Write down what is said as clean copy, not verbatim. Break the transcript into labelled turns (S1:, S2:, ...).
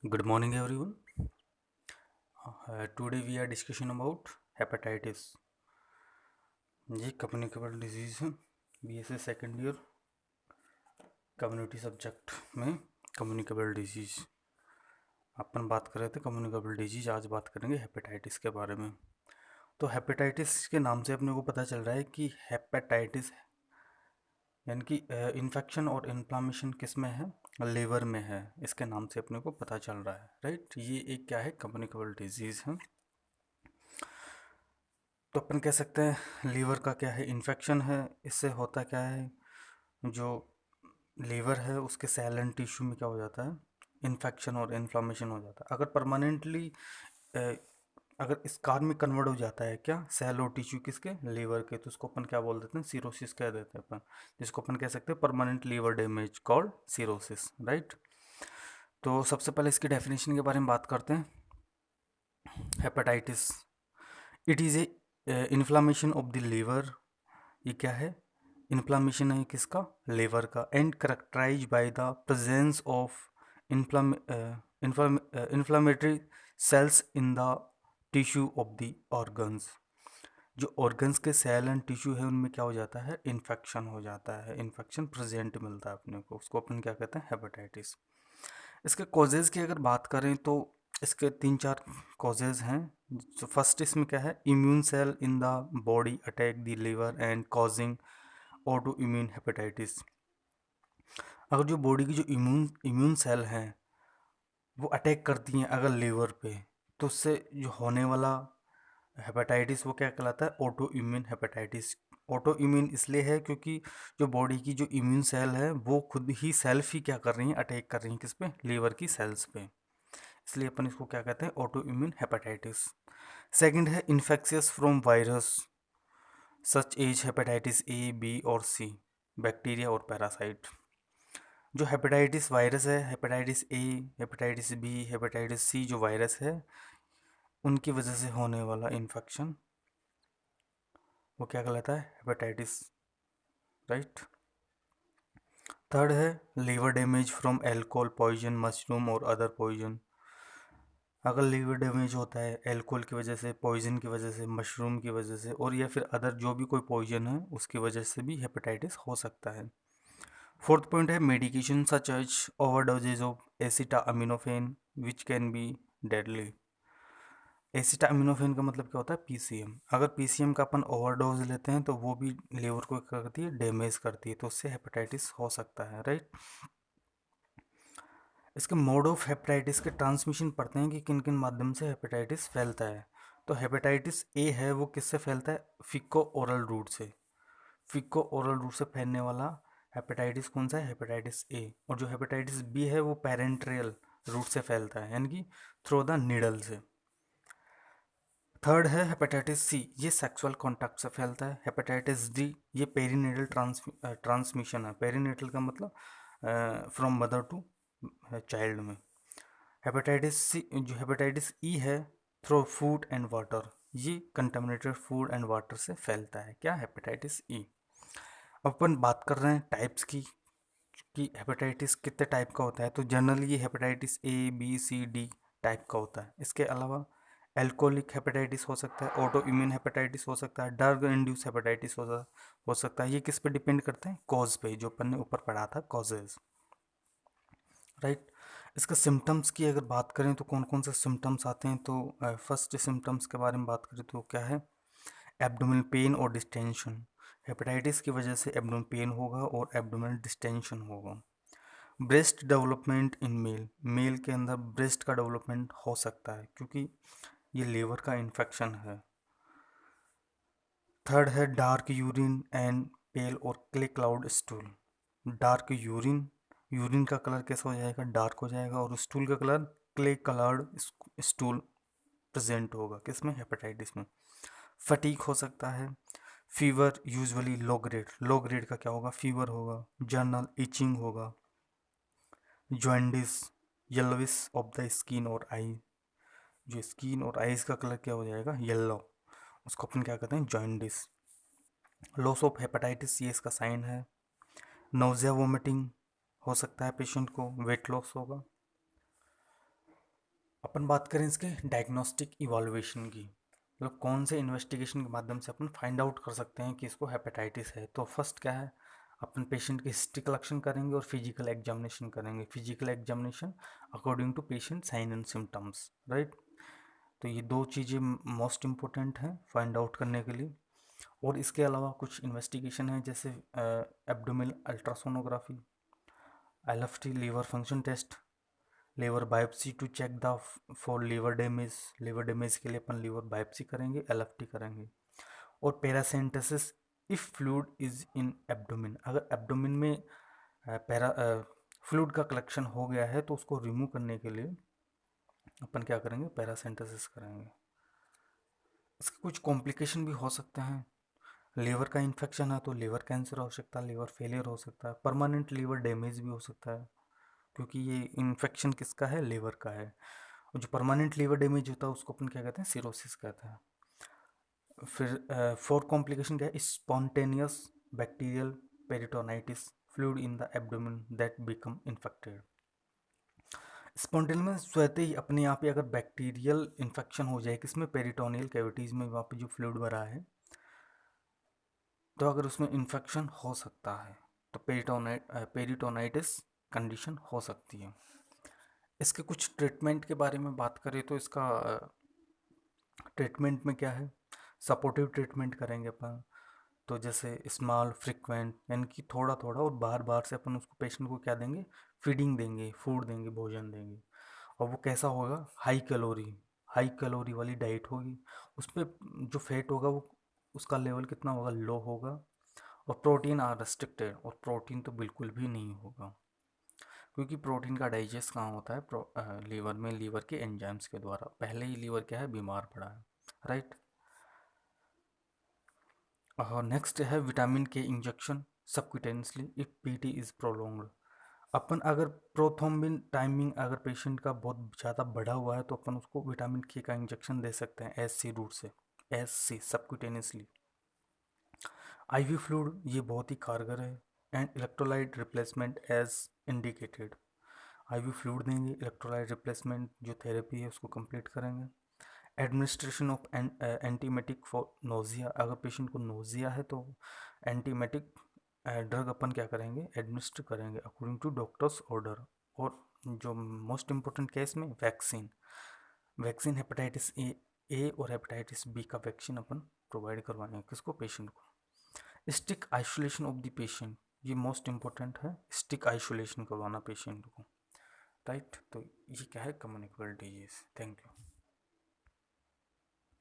S1: Good morning, everyone. Today we are discussion about hepatitis. ये communicable disease है। BSc second year community subject में communicable disease अपन बात कर रहे थे। कम्युनिकेबल डिजीज आज बात करेंगे हेपेटाइटिस के बारे में। तो हेपेटाइटिस के नाम से अपने को पता चल रहा है कि हेपेटाइटिस यानी कि इन्फेक्शन और इन्फ्लामेशन किस में है, लीवर में है। इसके नाम से अपने को पता चल रहा है, राइट। ये एक क्या है, कम्युनिकेबल डिजीज है। तो अपन कह सकते हैं लीवर का क्या है, इन्फेक्शन है। इससे होता क्या है, जो लीवर है उसके सेल एंड टिश्यू में क्या हो जाता है, इन्फेक्शन और इन्फ्लामेशन हो जाता है। अगर परमानेंटली अगर स्कार में कन्वर्ट हो जाता है क्या, सेल और टिश्यू किसके, लीवर के, तो उसको अपन क्या बोल देते हैं, सीरोसिस कह देते हैं अपन, जिसको अपन कह सकते हैं permanent liver damage called cirrhosis, right. तो सबसे पहले इसकी डेफिनेशन के बारे में बात करते हैं। Hepatitis, it is a inflammation of the liver. ये क्या है, इन्फ्लामेशन है किसका, लीवर का। And characterize by the presence of inflammatory cells in the tissue of the organs. जो ऑर्गन्स के सेल एंड टिश्यू है उनमें क्या हो जाता है, इन्फेक्शन हो जाता है, इन्फेक्शन प्रेजेंट मिलता है अपने को, उसको अपन क्या कहते हैं, हेपेटाइटिस। इसके कॉजेज़ की अगर बात करें तो इसके तीन चार कॉजेज़ हैं। तो फर्स्ट इसमें क्या है, immune cell in the body attack the liver and causing autoimmune hepatitis. अगर जो बॉडी की जो इम्यून सेल हैं वो अटैक करती हैं अगर लीवर पे, तो उससे जो होने वाला हेपेटाइटिस वो क्या कहलाता है, auto immune hepatitis. Auto immune इसलिए है क्योंकि जो बॉडी की जो इम्यून सेल है वो खुद ही सेल्फ ही क्या कर रही हैं, अटैक कर रही हैं किस पे, लीवर की सेल्स पे। इसलिए अपन इसको क्या कहते हैं, ऑटो इम्यून हेपेटाइटिस। सेकंड है infectious from virus such as hepatitis A, B और सी, बैक्टीरिया और पैरासाइट। जो हेपेटाइटिस वायरस है, hepatitis A, hepatitis B, hepatitis C, जो वायरस है उनकी वजह से होने वाला इन्फेक्शन वो क्या कहलाता है, हेपेटाइटिस, राइट। थर्ड है liver damage from alcohol poison, mushroom और अदर पॉइजन। अगर लीवर डैमेज होता है एल्कोहल की वजह से, पॉइजन की वजह से, मशरूम की वजह से, और या फिर अदर जो भी कोई पॉइजन है उसकी वजह से भी हेपेटाइटिस हो सकता है। फोर्थ पॉइंट है medication such as overdoses of acetaminophen which can be deadly. Acetaminophen का मतलब क्या होता है, पीसीएम। अगर पीसीएम का अपन ओवरडोज लेते हैं तो वो भी लीवर को क्या करती है, डैमेज करती है, तो उससे हेपेटाइटिस हो सकता है, राइट। इसके मोड ऑफ हेपेटाइटिस के ट्रांसमिशन पढ़ते हैं कि किन किन माध्यम से हेपेटाइटिस फैलता है। तो हेपेटाइटिस ए है वो किससे फैलता है, फिको ओरल रूट से। फिको ओरल रूट से फैलने वाला हेपेटाइटिस कौन सा है, हेपेटाइटिस ए। और जो हेपेटाइटिस बी है वो पेरेंट्रियल रूट से फैलता है, यानी कि थ्रू द नीडल से। थर्ड है हेपेटाइटिस सी, ये सेक्सुअल कॉन्टैक्ट से फैलता है। हेपेटाइटिस डी, ये पेरीनेटल ट्रांसमिशन है। पेरीनेटल का मतलब फ्रॉम मदर टू चाइल्ड में। हेपेटाइटिस सी, जो हेपेटाइटिस ई है, थ्रू फूड एंड वाटर, ये कंटामिनेटेड फूड एंड वाटर से फैलता है, क्या, हेपेटाइटिस ई। अपन बात कर रहे हैं टाइप्स की, कि हेपेटाइटिस कितने टाइप का होता है। तो जनरली ये hepatitis A, B, C, D type का होता है। इसके अलावा एल्कोहलिक हेपेटाइटिस हो सकता है, ऑटो इम्यून हेपेटाइटिस हो सकता है, ड्रग इंड्यूस हेपेटाइटिस हो सकता है। ये किस पे डिपेंड करते हैं, कॉज पे, जो अपन ने ऊपर पढ़ा था, कॉजेज, राइट। इसका सिम्टम्स की अगर बात करें तो कौन कौन से सिम्टम्स आते हैं, तो फर्स्ट सिम्टम्स के बारे में बात करें तो क्या है, एब्डोमिनल पेन और डिस्टेंशन। हेपेटाइटिस की वजह से एब्डोमिनल पेन होगा और एब्डोमिनल डिस्टेंशन होगा। Breast development in male, male के अंदर ब्रेस्ट का डेवलपमेंट हो सकता है क्योंकि ये लीवर का इन्फेक्शन है। थर्ड है डार्क यूरिन एंड पेल और clay cloud stool. Dark urine, urine का कलर कैसा हो जाएगा, डार्क हो जाएगा, और स्टूल का colour clay coloured stool present होगा, किसमें, हेपेटाइटिस में। फटीक हो सकता है। Fever usually low grade, low grade का क्या होगा, फीवर होगा। जर्नल इचिंग होगा। Jaundice, yellowish of the skin और आई, जो स्किन और आईज का कलर क्या हो जाएगा, येलो, उसको अपन क्या कहते हैं, जॉइंडिस। लॉस ऑफ हेपेटाइटिस, ये इसका साइन है। नोजिया वोमिटिंग हो सकता है पेशेंट को, वेट लॉस होगा। अपन बात करें इसके डायग्नोस्टिक इवैल्यूएशन की, मतलब कौन से इन्वेस्टिगेशन के माध्यम से अपन फाइंड आउट कर सकते हैं कि इसको हेपेटाइटिस है। तो फर्स्ट क्या है, अपन पेशेंट की हिस्ट्री कलेक्शन करेंगे और फिजिकल एग्जामिनेशन करेंगे। Physical examination according to patient sign and symptoms, right. तो ये दो चीज़ें मोस्ट इम्पोर्टेंट हैं फाइंड आउट करने के लिए। और इसके अलावा कुछ इन्वेस्टिगेशन है, जैसे abdominal ultrasonography, LFT liver function test, liver biopsy to check the for liver damage. Liver damage के लिए अपन लीवर बायोप्सी करेंगे, एलएफटी करेंगे। और paracentesis if fluid is in abdomen, अगर एब्डोमिन में पैरा फ्लूइड का कलेक्शन हो गया है तो उसको रिमूव करने के लिए अपन क्या करेंगे, पैरासेंटेसिस करेंगे। इसके कुछ कॉम्प्लिकेशन भी हो सकते हैं। लीवर का इन्फेक्शन है तो लीवर कैंसर हो सकता है, लीवर फेलियर हो सकता है, परमानेंट लीवर डैमेज भी हो सकता है, क्योंकि ये इन्फेक्शन किसका है, लीवर का है। और जो परमानेंट लीवर डैमेज होता है उसको अपन क्या कहते हैं, सिरोसिस कहते हैं। फिर फोर्थ कॉम्प्लिकेशन क्या है, spontaneous bacterial peritonitis, fluid in the abdomen that become infected. Spontaneous में स्वतः ही अपने आप ही अगर बैक्टीरियल इन्फेक्शन हो जाए किसमें, पेरिटोनियल कैविटीज़ में, वहाँ पे जो फ्लूइड भरा है, तो अगर उसमें इन्फेक्शन हो सकता है तो पेरिटोनाइटिस कंडीशन हो सकती है। इसके कुछ ट्रीटमेंट के बारे में बात करें तो इसका ट्रीटमेंट में क्या है, सपोर्टिव ट्रीटमेंट करेंगे अपन। तो जैसे स्मॉल फ्रिक्वेंट, यानी कि थोड़ा थोड़ा और बार बार से अपन उसको पेशेंट को क्या देंगे, फीडिंग देंगे, फूड देंगे, भोजन देंगे। और वो कैसा होगा, हाई कैलोरी वाली डाइट होगी। उस पर जो फैट होगा वो उसका लेवल कितना होगा, लो होगा। और प्रोटीन आर रेस्ट्रिक्टेड, और प्रोटीन तो बिल्कुल भी नहीं होगा, क्योंकि प्रोटीन का डाइजेस्ट कहाँ होता है, लीवर में, लीवर के एंजाइम्स के द्वारा। पहले ही लीवर क्या है, बीमार पड़ा है, राइट। और नेक्स्ट है vitamin K injection subcutaneously if PT is prolonged. अपन अगर प्रोथ्रोम्बिन टाइमिंग अगर पेशेंट का बहुत ज़्यादा बढ़ा हुआ है तो अपन उसको विटामिन के का इंजेक्शन दे सकते हैं एस सी रूट से, S C subcutaneously. IV fluid ये बहुत ही कारगर है। And electrolyte replacement as indicated, IV fluid देंगे, इलेक्ट्रोलाइट रिप्लेसमेंट जो थेरेपी है उसको कंप्लीट करेंगे। Administration of antiemetic for nausea, अगर पेशेंट को नोजिया है तो एंटीमेटिक ड्रग अपन क्या करेंगे, एडमिनिस्टर करेंगे अकॉर्डिंग टू डॉक्टर्स ऑर्डर। और जो मोस्ट इम्पोर्टेंट केस में वैक्सीन, वैक्सीन हेपेटाइटिस ए और हेपेटाइटिस बी का वैक्सीन अपन प्रोवाइड करवाएंगे किसको, पेशेंट को। Stick isolation of the patient, ये मोस्ट इम्पोर्टेंट है, स्टिक आइसोलेशन करवाना पेशेंट को, राइट। तो ये क्या है, कम्युनिकेबल डिजीज। Thank you.